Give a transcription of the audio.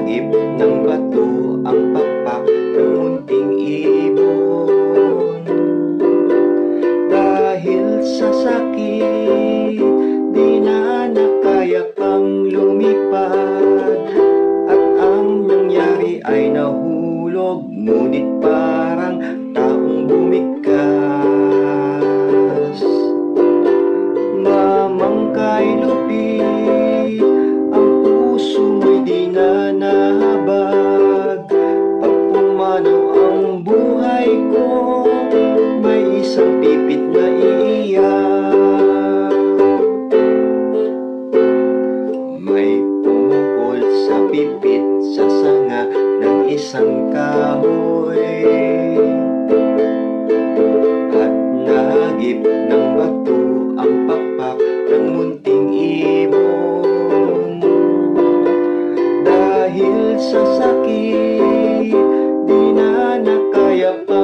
Nagip ng bato ang pakpak ng munting ibon. Dahil sa sakit, di na nakaya pang lumipad, at ang nangyari ay nahulog, ngunit parang taong bumigkas. Mamangkay lupit, ang puso mo'y di na nahabag. Pag pumanaw ang buhay ko, may isang pipit na iiyak. May pumukol sa pipit sa sanga ng isang kahoy, at nagip ng bato ang pakpak ng munting ibon. Dahil sa sakit, di na nakaya pa